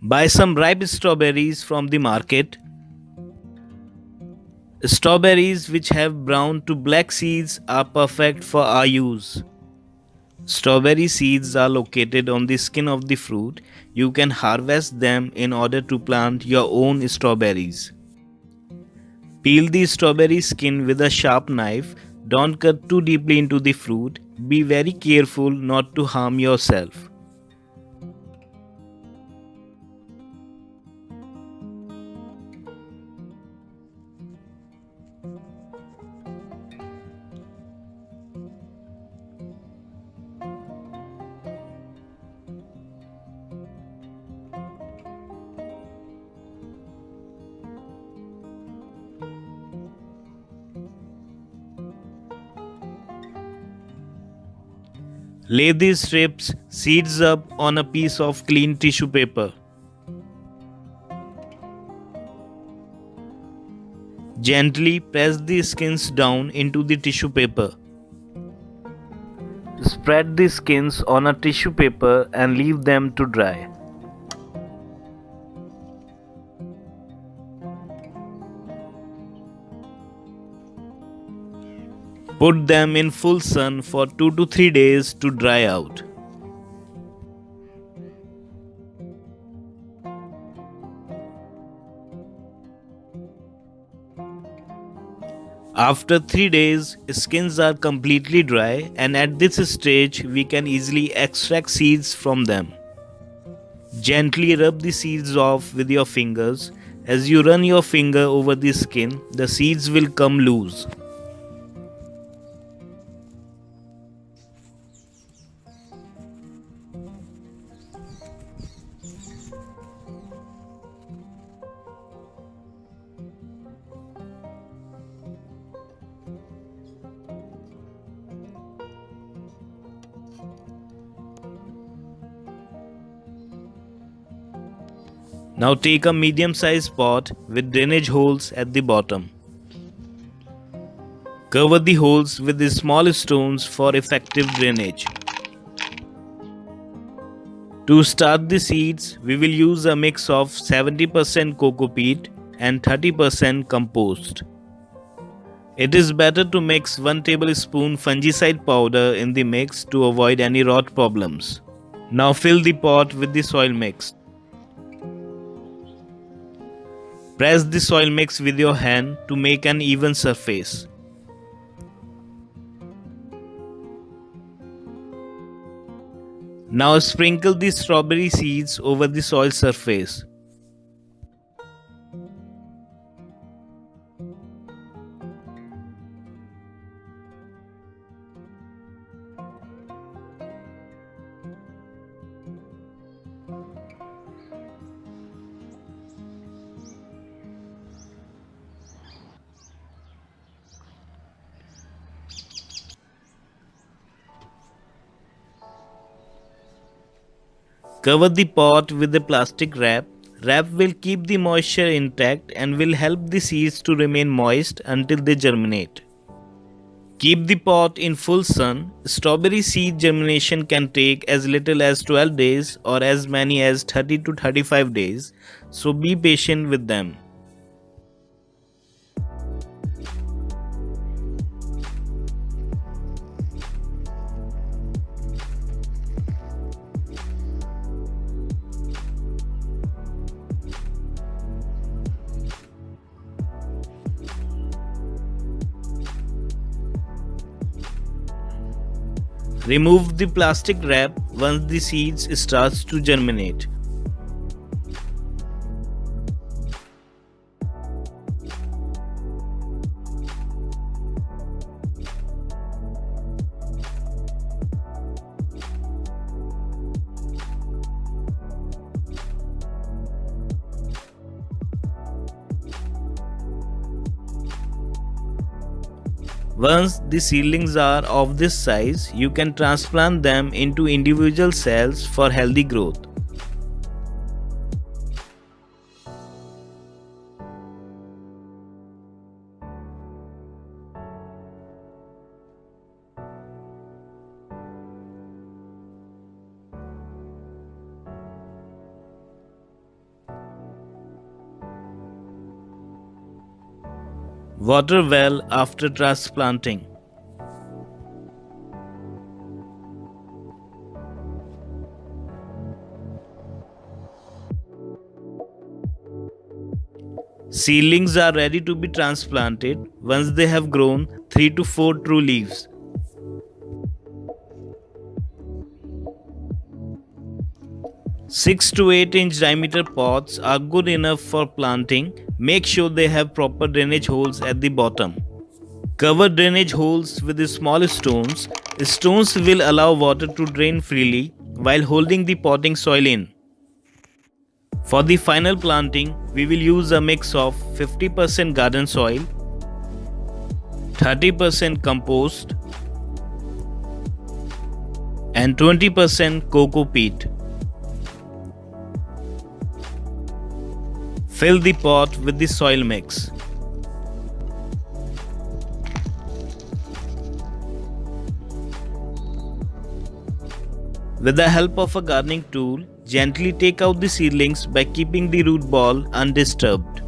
Buy some ripe strawberries from the market. Strawberries which have brown to black seeds are perfect for our use. Strawberry seeds are located on the skin of the fruit. You can harvest them in order to plant your own strawberries. Peel the strawberry skin with a sharp knife. Don't cut too deeply into the fruit. Be very careful not to harm yourself. Lay these strips seeds up on a piece of clean tissue paper. Gently press the skins down into the tissue paper. Spread the skins on a tissue paper and leave them to dry. Put them in full sun for 2 to 3 days to dry out. After 3 days, skins are completely dry, and at this stage we can easily extract seeds from them. Gently rub the seeds off with your fingers. As you run your finger over the skin, the seeds will come loose. Now take a medium sized pot with drainage holes at the bottom. Cover the holes with the small stones for effective drainage. To start the seeds, we will use a mix of 70% coco peat and 30% compost. It is better to mix 1 tablespoon fungicide powder in the mix to avoid any rot problems. Now fill the pot with the soil mix. Press the soil mix with your hand to make an even surface. Now sprinkle the strawberry seeds over the soil surface. Cover the pot with a plastic wrap. Wrap will keep the moisture intact and will help the seeds to remain moist until they germinate. Keep the pot in full sun. Strawberry seed germination can take as little as 12 days or as many as 30 to 35 days, so be patient with them. Remove the plastic wrap once the seeds starts to germinate. Once the seedlings are of this size, you can transplant them into individual cells for healthy growth. Water well after transplanting. Seedlings are ready to be transplanted once they have grown 3 to 4 true leaves. 6 to 8 inch diameter pots are good enough for planting. Make sure they have proper drainage holes at the bottom. Cover drainage holes with the small stones. Stones will allow water to drain freely while holding the potting soil in. For the final planting, we will use a mix of 50% garden soil, 30% compost, and 20% coco peat. Fill the pot with the soil mix. With the help of a gardening tool, gently take out the seedlings by keeping the root ball undisturbed.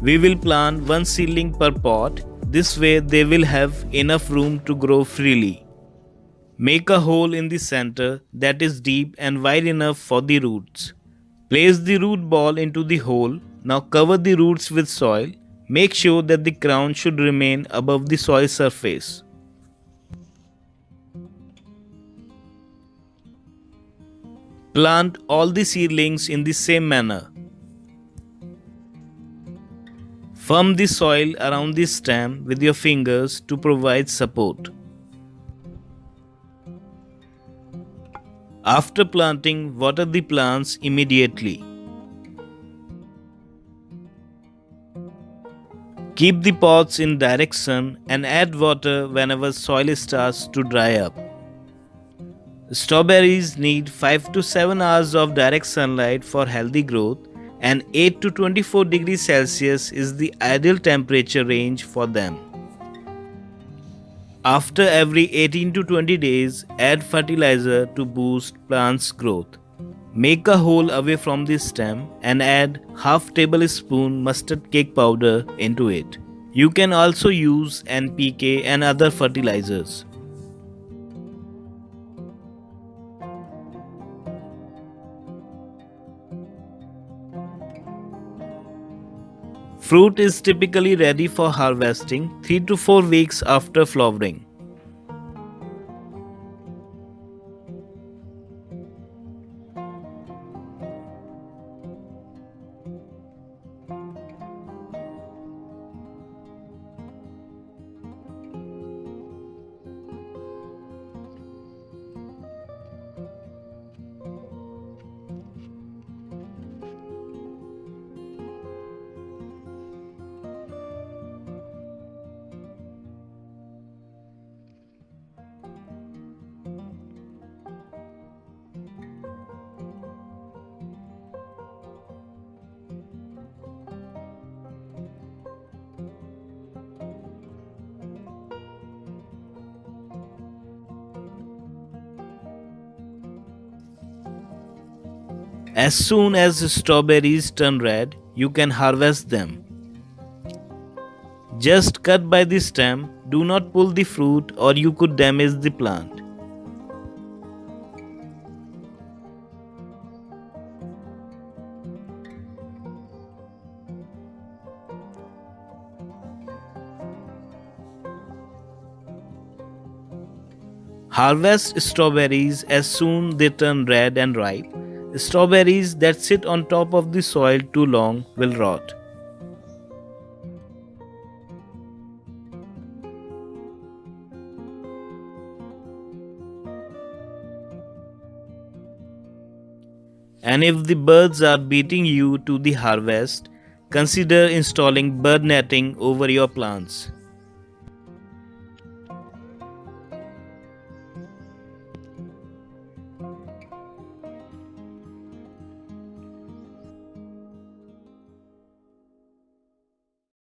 We will plant one seedling per pot. This way they will have enough room to grow freely. Make a hole in the center that is deep and wide enough for the roots. Place the root ball into the hole. Now cover the roots with soil. Make sure that the crown should remain above the soil surface. Plant all the seedlings in the same manner. Firm the soil around the stem with your fingers to provide support. After planting, water the plants immediately. Keep the pots in direct sun and add water whenever soil starts to dry up. Strawberries need 5 to 7 hours of direct sunlight for healthy growth, and 8 to 24 degrees Celsius is the ideal temperature range for them. After every 18 to 20 days, add fertilizer to boost plants' growth. Make a hole away from the stem and add half tablespoon mustard cake powder into it. You can also use NPK and other fertilizers. Fruit is typically ready for harvesting 3 to 4 weeks after flowering. As soon as strawberries turn red, you can harvest them. Just cut by the stem, do not pull the fruit or you could damage the plant. Harvest strawberries as soon they turn red and ripe. Strawberries that sit on top of the soil too long will rot. And if the birds are beating you to the harvest, consider installing bird netting over your plants.